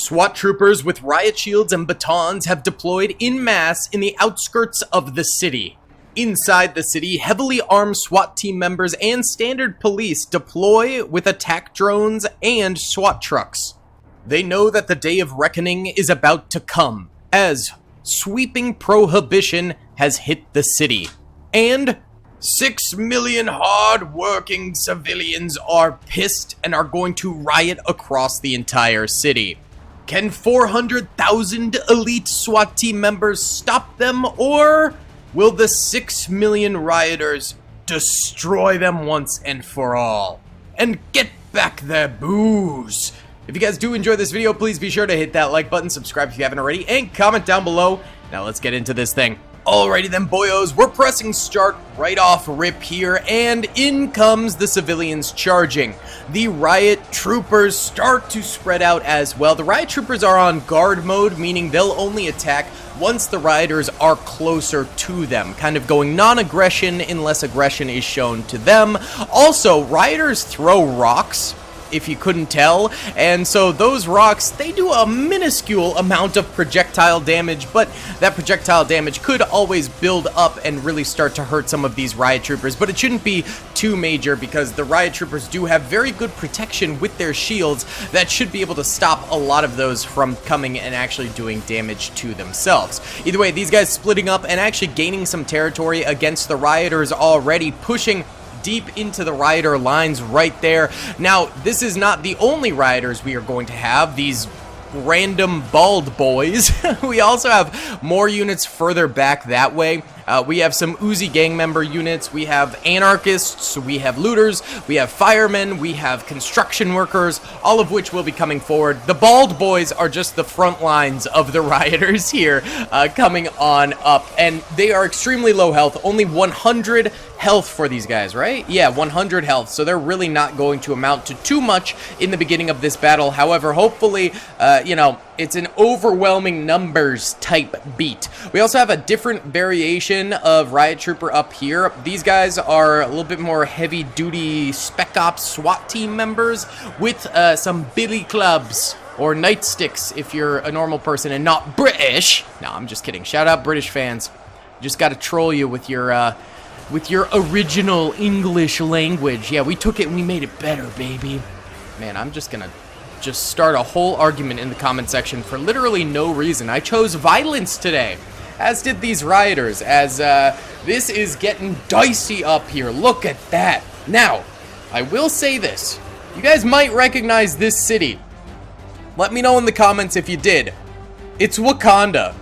SWAT troopers with riot shields and batons have deployed en masse in the outskirts of the city. Inside the city, heavily armed SWAT team members and standard police deploy with attack drones and SWAT trucks. They know that the day of reckoning is about to come, as sweeping prohibition has hit the city. And 6 million hard-working civilians are pissed and are going to riot across the entire city. Can 400,000 elite SWAT team members stop them, or will the 6 million rioters destroy them once and for all and get back their booze? If you guys do enjoy this video, please be sure to hit that like button, subscribe if you haven't already, and comment down below. Now let's get into this thing. Alrighty then, boyos, we're pressing start right off rip here, and in comes the civilians charging. The Riot Troopers start to spread out as well. The Riot Troopers are on guard mode, meaning they'll only attack once the rioters are closer to them, kind of going non-aggression unless aggression is shown to them. Also, rioters throw rocks, if you couldn't tell, and so those rocks, they do a minuscule amount of projectile damage, but that projectile damage could always build up and really start to hurt some of these riot troopers, but it shouldn't be too major because the riot troopers do have very good protection with their shields that should be able to stop a lot of those from coming and actually doing damage to themselves. Either way, these guys splitting up and actually gaining some territory against the rioters already, pushing deep into the rioter lines right there. Now, this is not the only rioters we are going to have, these random bald boys. We also have more units further back that way. We have some Uzi gang member units, we have anarchists, we have looters, we have firemen, we have construction workers, all of which will be coming forward. The bald boys are just the front lines of the rioters here, coming on up, and they are extremely low health, only 100 health for these guys, right? Yeah, 100 health, so they're really not going to amount to too much in the beginning of this battle. However, hopefully, you know, it's an overwhelming numbers type beat. We also have a different variation of Riot Trooper up here. These guys are a little bit more heavy duty Spec Ops SWAT team members with some billy clubs or nightsticks if you're a normal person and not British. No, I'm just kidding. Shout out British fans. Just gotta troll you with your original English language. Yeah, we took it and we made it better, baby. Man, I'm just gonna start a whole argument in the comment section for literally no reason. I chose violence today, as did these rioters, as this is getting dicey up here. Look at that. Now, I will say this. You guys might recognize this city. Let me know in the comments if you did. It's Wakanda.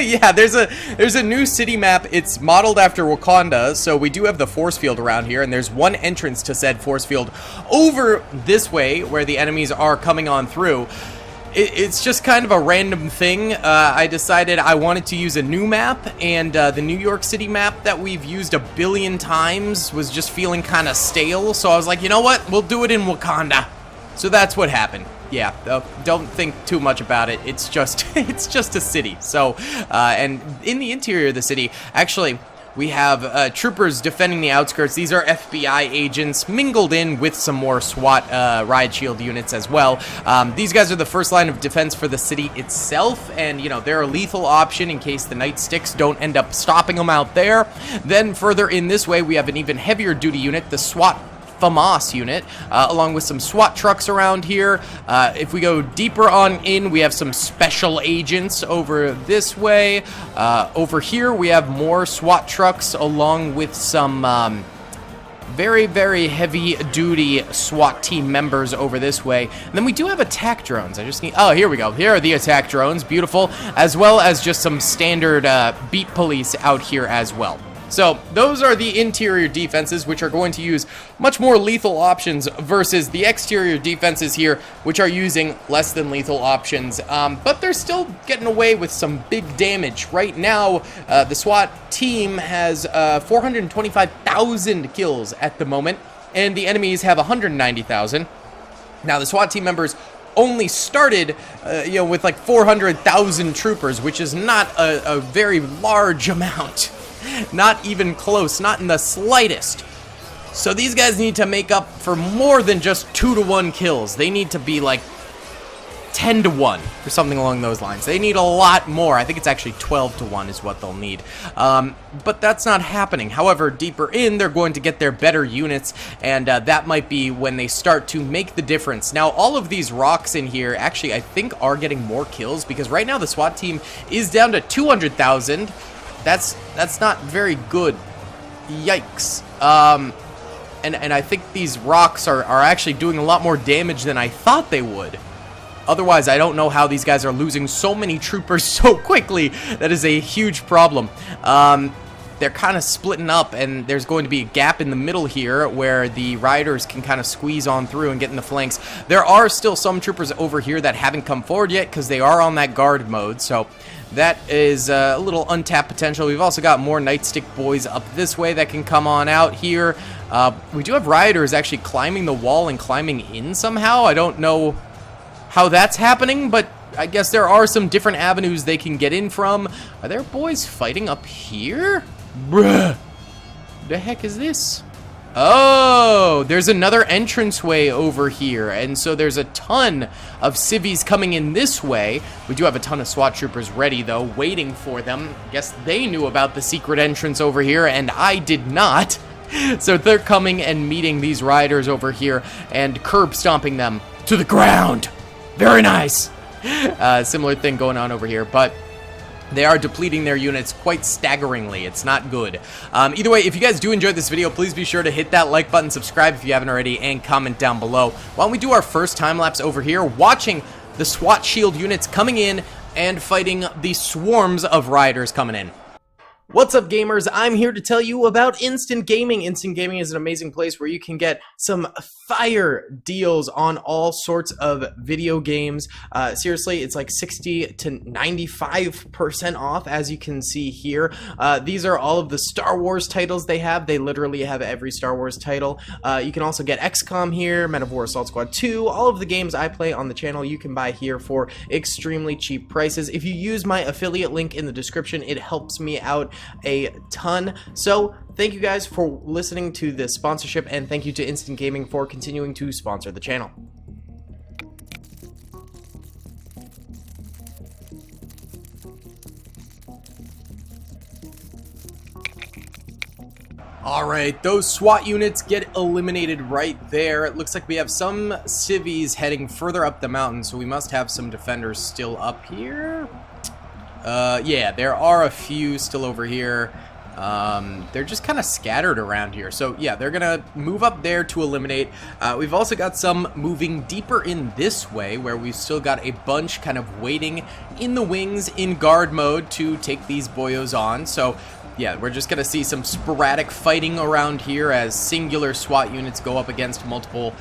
Yeah, there's a new city map. It's modeled after Wakanda, so we do have the force field around here, and there's one entrance to said force field over this way where the enemies are coming on through. It's just kind of a random thing. I decided I wanted to use a new map, and the New York City map that we've used a billion times was just feeling kind of stale, so I was like, you know what? We'll do it in Wakanda. So that's what happened. Yeah, don't think too much about it. It's just a city. So, and in the interior of the city, actually, we have troopers defending the outskirts. These are FBI agents mingled in with some more SWAT riot shield units as well. These guys are the first line of defense for the city itself, and you know, they're a lethal option in case the nightsticks don't end up stopping them out there. Then further in this way, we have an even heavier duty unit, the SWAT FAMAS unit, along with some SWAT trucks around here. If we go deeper on in, we have some special agents over this way. Over here, we have more SWAT trucks along with some very, very heavy-duty SWAT team members over this way. And then we do have attack drones. I just need... Oh, here we go. Here are the attack drones. Beautiful. As well as just some standard beat police out here as well. So those are the interior defenses, which are going to use much more lethal options versus the exterior defenses here, which are using less than lethal options. But they're still getting away with some big damage. Right now, the SWAT team has 425,000 kills at the moment, and the enemies have 190,000. Now, the SWAT team members only started, you know, with like 400,000 troopers, which is not a very large amount. Not even close, not in the slightest. So these guys need to make up for more than just 2-to-1 kills. They need to be like 10 to 1 or something along those lines. They need a lot more. I think it's actually 12 to 1 is what they'll need. But that's not happening. However, deeper in, they're going to get their better units, and that might be when they start to make the difference. Now, all of these rocks in here actually, I think, are getting more kills, because right now the SWAT team is down to 200,000. That's not very good. Yikes. And I think these rocks are actually doing a lot more damage than I thought they would. Otherwise, I don't know how these guys are losing so many troopers so quickly. That is a huge problem. They're kind of splitting up, and there's going to be a gap in the middle here where the Rioters can kind of squeeze on through and get in the flanks. There are still some troopers over here that haven't come forward yet because they are on that guard mode, so that is a little untapped potential. We've also got more Nightstick boys up this way that can come on out here. We do have Rioters actually climbing the wall and climbing in somehow. I don't know how that's happening, but I guess there are some different avenues they can get in from. Are there boys fighting up here? Bruh. The heck is this? Oh, there's another entranceway over here, and so there's a ton of civvies coming in this way. We do have a ton of SWAT troopers ready, though, waiting for them. Guess they knew about the secret entrance over here, and I did not. So they're coming and meeting these Rioters over here and curb stomping them to the ground. Very nice. Similar thing going on over here, but they are depleting their units quite staggeringly. It's not good. Either way, if you guys do enjoy this video, please be sure to hit that like button, subscribe if you haven't already, and comment down below. Why don't we do our first time lapse over here, watching the SWAT shield units coming in and fighting the swarms of Rioters coming in. What's up, gamers? I'm here to tell you about Instant Gaming. Instant Gaming is an amazing place where you can get some fire deals on all sorts of video games. Seriously, it's like 60 to 95% off, as you can see here. These are all of the Star Wars titles they have. They literally have every Star Wars title. You can also get XCOM here, Men of War Assault Squad 2. All of the games I play on the channel you can buy here for extremely cheap prices. If you use my affiliate link in the description, it helps me out a ton. So thank you guys for listening to this sponsorship, and thank you to Instant Gaming for continuing to sponsor the channel. Alright, those SWAT units get eliminated right there. It looks like we have some civvies heading further up the mountain, so we must have some defenders still up here. Yeah, there are a few still over here. They're just kind of scattered around here. So yeah, they're gonna move up there to eliminate. We've also got some moving deeper in this way, where we've still got a bunch kind of waiting in the wings in guard mode to take these boyos on. So yeah, we're just gonna see some sporadic fighting around here as singular SWAT units go up against multiple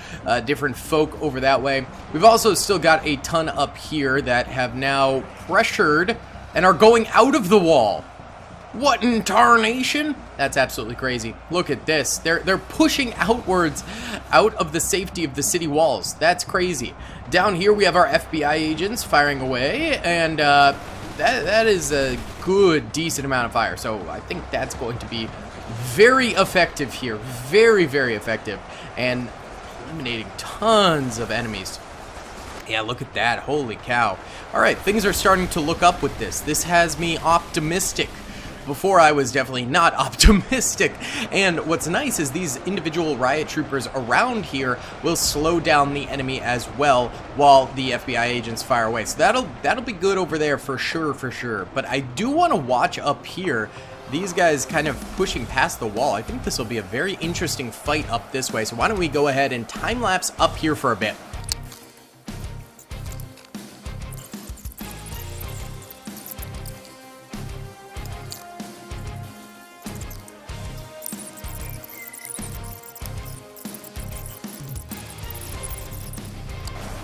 different folk over that way. We've also still got a ton up here that have now pressured and are going out of the wall. What in tarnation? That's absolutely crazy. Look at this. They're pushing outwards out of the safety of the city walls. That's crazy. Down here we have our FBI agents firing away, and that is a good, decent amount of fire. So I think that's going to be very effective here. Very, very effective. And eliminating tons of enemies. Yeah, look at that. Holy cow. Alright, things are starting to look up with this. This has me optimistic. Before, I was definitely not optimistic. And what's nice is these individual riot troopers around here will slow down the enemy as well while the FBI agents fire away. So that'll be good over there for sure, for sure. But I do want to watch up here. These guys kind of pushing past the wall. I think this will be a very interesting fight up this way. So why don't we go ahead and time-lapse up here for a bit.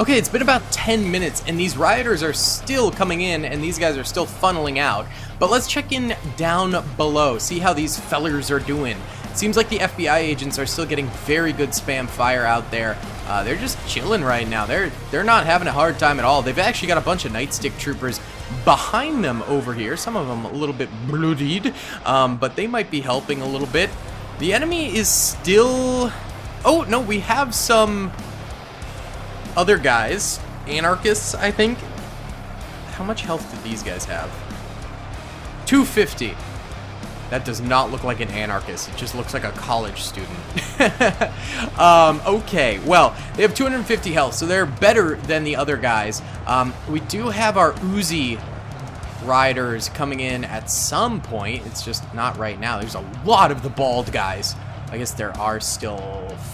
Okay, it's been about 10 minutes, and these rioters are still coming in, and these guys are still funneling out. But let's check in down below, see how these fellers are doing. Seems like the FBI agents are still getting very good spam fire out there. They're just chilling right now. They're not having a hard time at all. They've actually got a bunch of Nightstick troopers behind them over here. Some of them a little bit bloodied, but they might be helping a little bit. The enemy is still... Oh, no, we have some other guys anarchists, I think. How much health did these guys have? 250. That does not look like an anarchist. It just looks like a college student. Okay, well, they have 250 health, so they're better than the other guys. We do have our Uzi riders coming in at some point. It's just not right now. There's a lot of the bald guys. I guess there are still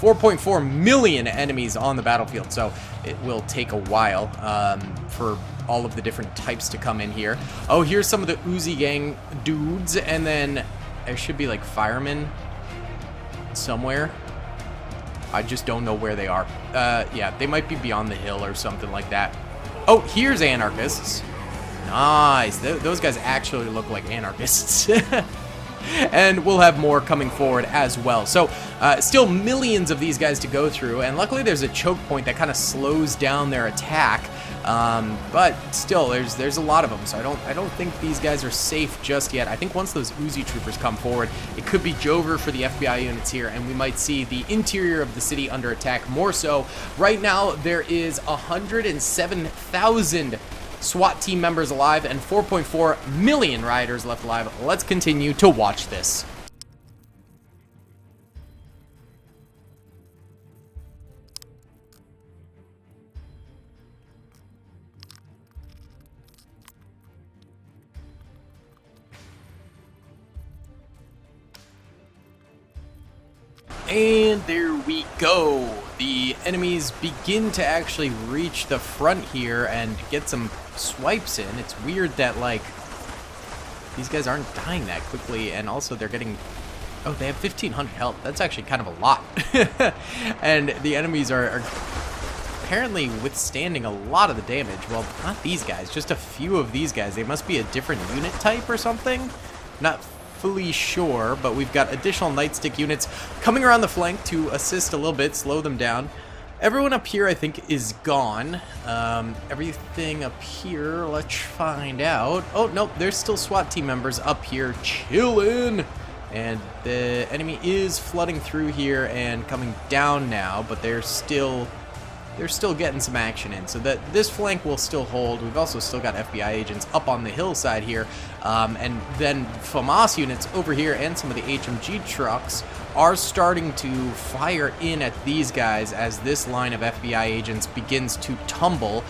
4.4 million enemies on the battlefield, so it will take a while for all of the different types to come in here. Oh, here's some of the Uzi gang dudes, and then there should be like firemen somewhere. I just don't know where they are. Yeah, they might be beyond the hill or something like that. Oh, here's anarchists. Nice. Those guys actually look like anarchists. And we'll have more coming forward as well. So still millions of these guys to go through, and luckily there's a choke point that kind of slows down their attack. But still, there's a lot of them, so I don't think these guys are safe just yet. I think once those Uzi troopers come forward, it could be Jover for the FBI units here, and we might see the interior of the city under attack more so. Right now, there is 107,000 SWAT team members alive and 4.4 million rioters left alive. Let's continue to watch this. And there we go. The enemies begin to actually reach the front here and get some swipes in. It's weird that, like, these guys aren't dying that quickly, and also they're getting... Oh, they have 1,500 health. That's actually kind of a lot. And the enemies are apparently withstanding a lot of the damage. Well, not these guys, just a few of these guys. They must be a different unit type or something. Not fully sure, but we've got additional nightstick units coming around the flank to assist a little bit, slow them down. Everyone up here, I think, is gone. Everything up here, let's find out. Oh, no, there's still SWAT team members up here chilling. And the enemy is flooding through here and coming down now, but they're still getting some action in, so that this flank will still hold. We've also still got FBI agents up on the hillside here, and then FAMAS units over here and some of the HMG trucks are starting to fire in at these guys as this line of FBI agents begins to tumble.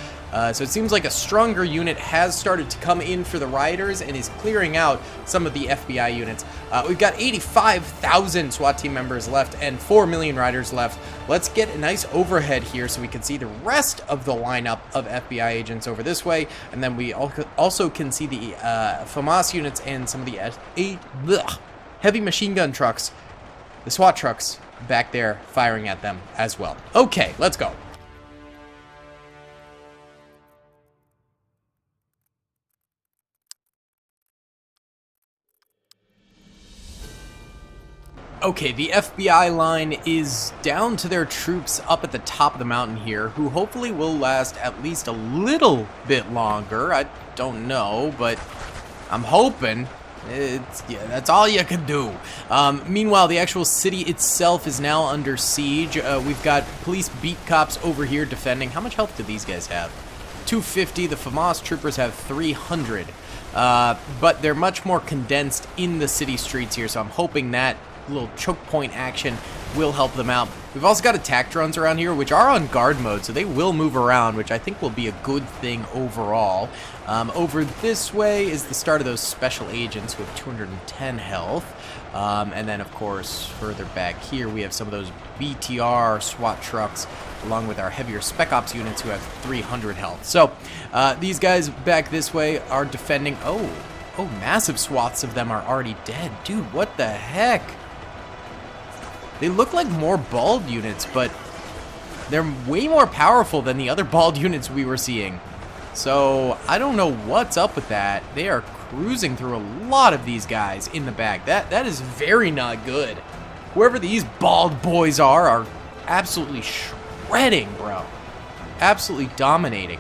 So it seems like a stronger unit has started to come in for the rioters and is clearing out some of the FBI units. We've got 85,000 SWAT team members left and 4 million rioters left. Let's get a nice overhead here so we can see the rest of the lineup of FBI agents over this way, and then we also can see the FAMAS units and some of the heavy machine gun trucks, the SWAT trucks back there firing at them as well. Okay, let's go. Okay, the FBI line is down to their troops up at the top of the mountain here, who hopefully will last at least a little bit longer. I don't know, but I'm hoping. Yeah, that's all you can do. Meanwhile, the actual city itself is now under siege. We've got police beat cops over here defending. How much health do these guys have? 250. The FAMAS troopers have 300. But they're much more condensed in the city streets here, so I'm hoping that little choke point action will help them out. We've also got attack drones around here, which are on guard mode, so they will move around, which I think will be a good thing overall. Over this way is the start of those special agents who have 210 health. And then, of course, further back here, we have some of those BTR SWAT trucks, along with our heavier Spec Ops units who have 300 health. So, these guys back this way are defending... Oh, massive swaths of them are already dead. Dude, what the heck? They look like more bald units, but they're way more powerful than the other bald units we were seeing. So, I don't know what's up with that. They are cruising through a lot of these guys in the back. That is very not good. Whoever these bald boys are absolutely shredding, bro. Absolutely dominating.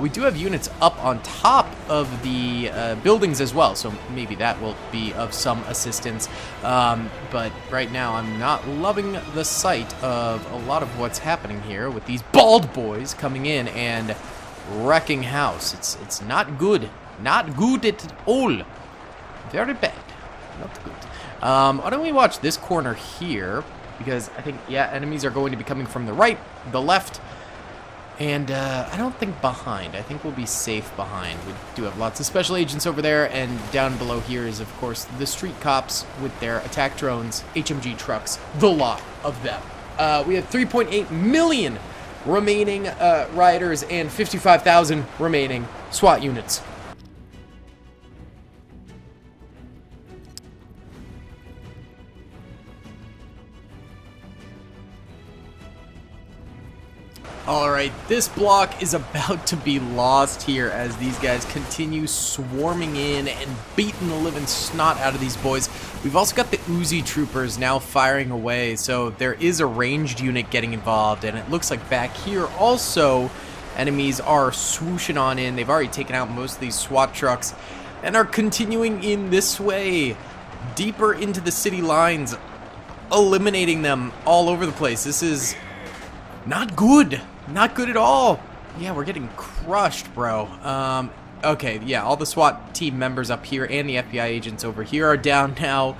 We do have units up on top of the buildings as well, so maybe that will be of some assistance. But right now, I'm not loving the sight of a lot of what's happening here with these bald boys coming in and wrecking house. It's not good. Not good at all. Very bad. Not good. Why don't we watch this corner here? Because I think, yeah, enemies are going to be coming from the right, the left, and I don't think behind. I think we'll be safe behind. We do have lots of special agents over there, and down below here is, of course, the street cops with their attack drones, HMG trucks, the lot of them. We have 3.8 million remaining rioters and 55,000 remaining SWAT units. Alright, this block is about to be lost here as these guys continue swarming in and beating the living snot out of these boys. We've also got the Uzi troopers now firing away, so there is a ranged unit getting involved, and it looks like back here also enemies are swooshing on in. They've already taken out most of these SWAT trucks and are continuing in this way, deeper into the city lines, eliminating them all over the place. This is not good. Not good at all. Yeah, we're getting crushed, bro. Okay, yeah, all the SWAT team members up here and the FBI agents over here are down now.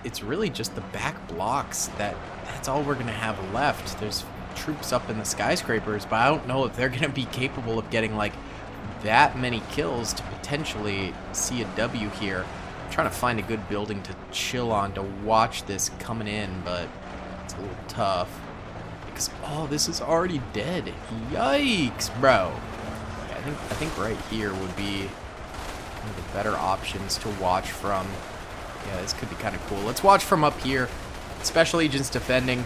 It's really just the back blocks that's all we're gonna have left. There's troops up in the skyscrapers, but I don't know if they're gonna be capable of getting like that many kills to potentially see a W here. I'm trying to find a good building to chill on to watch this coming in, but it's a little tough. Because, oh, this is already dead. Yikes, bro. Yeah, I think right here would be one of the better options to watch from. Yeah, this could be kind of cool. Let's watch from up here. Special agents defending.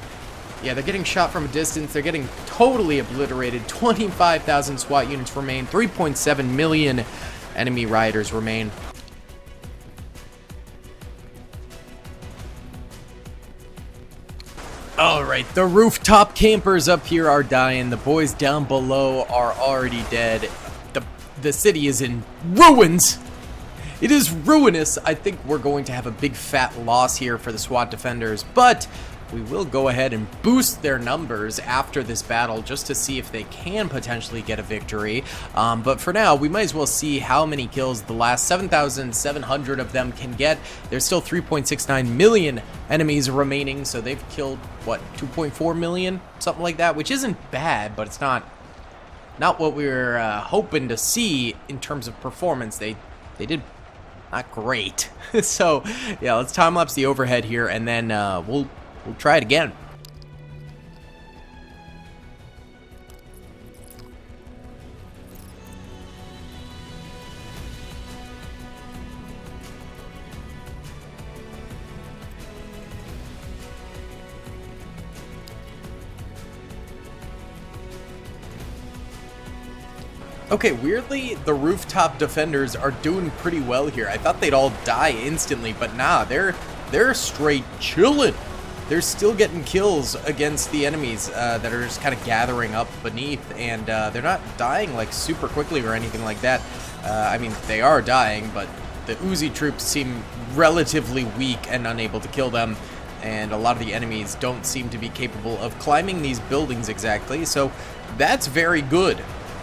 Yeah, they're getting shot from a distance. They're getting totally obliterated. 25,000 SWAT units remain. 3.7 million enemy rioters remain. Alright, the rooftop campers up here are dying. The boys down below are already dead. The city is in ruins. It is ruinous. I think we're going to have a big fat loss here for the SWAT defenders, but we will go ahead and boost their numbers after this battle just to see if they can potentially get a victory. But for now, we might as well see how many kills the last 7,700 of them can get. There's still 3.69 million enemies remaining, so they've killed, what, 2.4 million? Something like that, which isn't bad, but it's not what we were hoping to see in terms of performance. They did not great. So, yeah, let's time-lapse the overhead here, and then we'll try it again. Okay, weirdly, the rooftop defenders are doing pretty well here. I thought they'd all die instantly, but nah, they're straight chilling. They're still getting kills against the enemies that are just kind of gathering up beneath, and they're not dying like super quickly or anything like that. I mean, they are dying, but the Uzi troops seem relatively weak and unable to kill them, and a lot of the enemies don't seem to be capable of climbing these buildings exactly, so that's very good.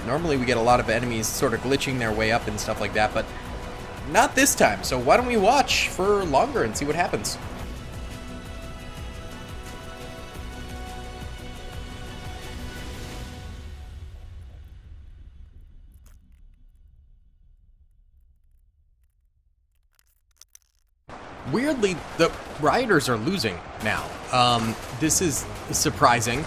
Normally we get a lot of enemies sort of glitching their way up and stuff like that, but not this time, so why don't we watch for longer and see what happens. Weirdly, the rioters are losing now. This is surprising,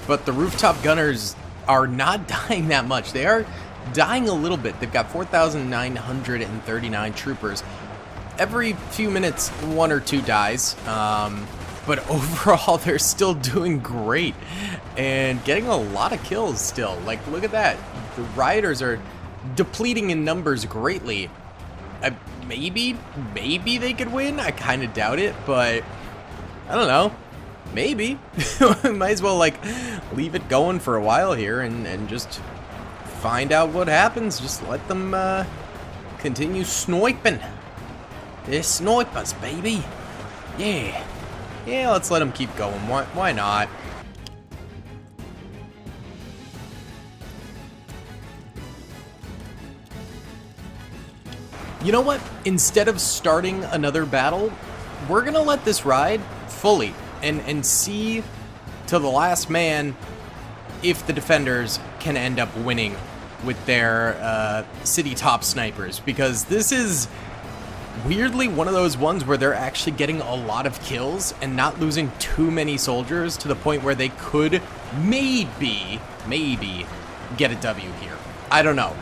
but the rooftop gunners are not dying that much. They are dying a little bit. They've got 4,939 troopers. Every few minutes, one or two dies, but overall, they're still doing great and getting a lot of kills still. Like, look at that. The rioters are depleting in numbers greatly. Maybe they could win. I kind of doubt it, but I don't know. Maybe. Might as well, like, leave it going for a while here and just find out what happens. Just let them continue sniping. They're snipers, baby. Yeah. Yeah, let's let them keep going. Why not? You know what? Instead of starting another battle, we're gonna let this ride fully and see to the last man if the defenders can end up winning with their city top snipers, because this is weirdly one of those ones where they're actually getting a lot of kills and not losing too many soldiers to the point where they could maybe get a W here. I don't know.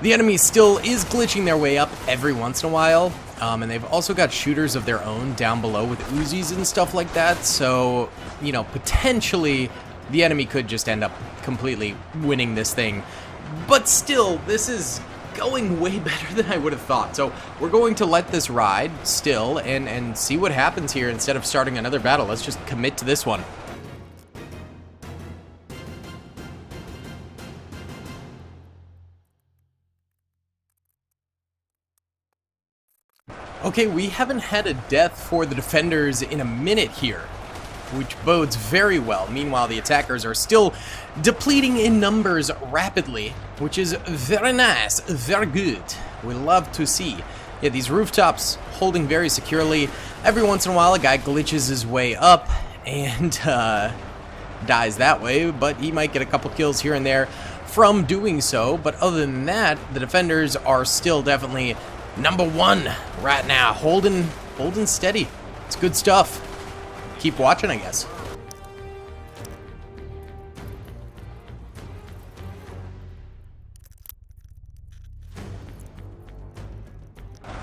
The enemy still is glitching their way up every once in a while, and they've also got shooters of their own down below with Uzis and stuff like that, so, you know, potentially the enemy could just end up completely winning this thing. But still, this is going way better than I would have thought, so we're going to let this ride still and see what happens here. Instead of starting another battle, let's just commit to this one. Okay, we haven't had a death for the defenders in a minute here, which bodes very well. Meanwhile, the attackers are still depleting in numbers rapidly, which is very nice, very good. We love to see. Yeah, these rooftops holding very securely. Every once in a while, a guy glitches his way up and dies that way, but he might get a couple kills here and there from doing so. But other than that, the defenders are still definitely #1 right now, holding steady. It's good stuff. Keep watching, I guess.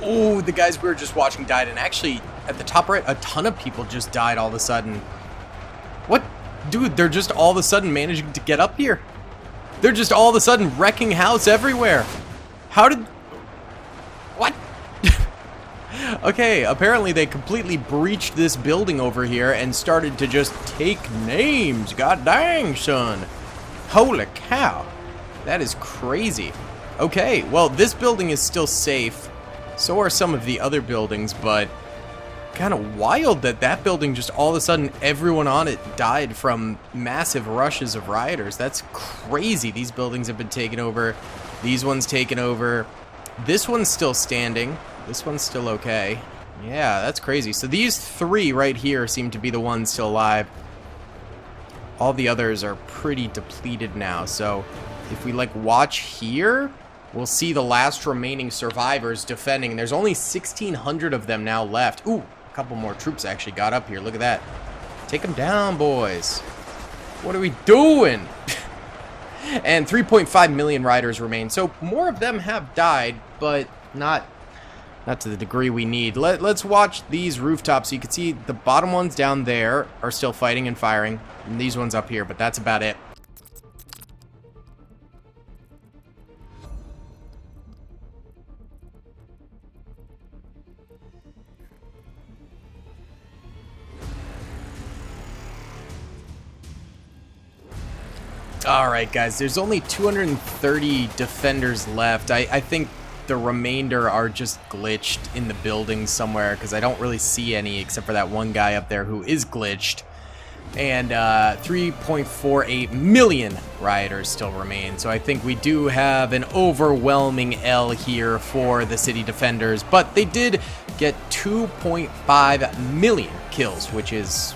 Oh, the guys we were just watching died, and actually, at the top right, a ton of people just died all of a sudden. What? Dude, they're just all of a sudden managing to get up here. They're just all of a sudden wrecking house everywhere. How did... What? Okay, apparently they completely breached this building over here and started to just take names. God dang, son. Holy cow. That is crazy. Okay, well, this building is still safe. So are some of the other buildings, but kind of wild that that building just all of a sudden everyone on it died from massive rushes of rioters. That's crazy. These buildings have been taken over. These ones taken over. This one's still standing. This one's still okay. Yeah, that's crazy. So these three right here seem to be the ones still alive. All the others are pretty depleted now. So if we like watch here, we'll see the last remaining survivors defending. There's only 1,600 of them now left. Ooh, a couple more troops actually got up here. Look at that. Take them down, boys. What are we doing? And 3.5 million riders remain. So more of them have died, but not to the degree we need. Let's watch these rooftops. So you can see the bottom ones down there are still fighting and firing, and these ones up here, but that's about it. Alright guys, there's only 230 defenders left. I think the remainder are just glitched in the buildings somewhere, because I don't really see any except for that one guy up there who is glitched. And 3.48 million rioters still remain. So I think we do have an overwhelming L here for the city defenders, but they did get 2.5 million kills, which is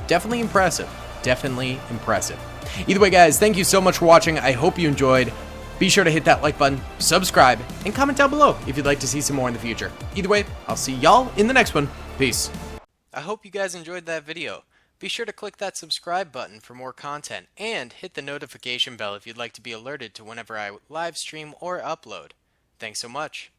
definitely impressive. Definitely impressive. Either way, guys, thank you so much for watching. I hope you enjoyed. Be sure to hit that like button, subscribe, and comment down below if you'd like to see some more in the future. Either way, I'll see y'all in the next one. Peace. I hope you guys enjoyed that video. Be sure to click that subscribe button for more content, and hit the notification bell if you'd like to be alerted to whenever I live stream or upload. Thanks so much.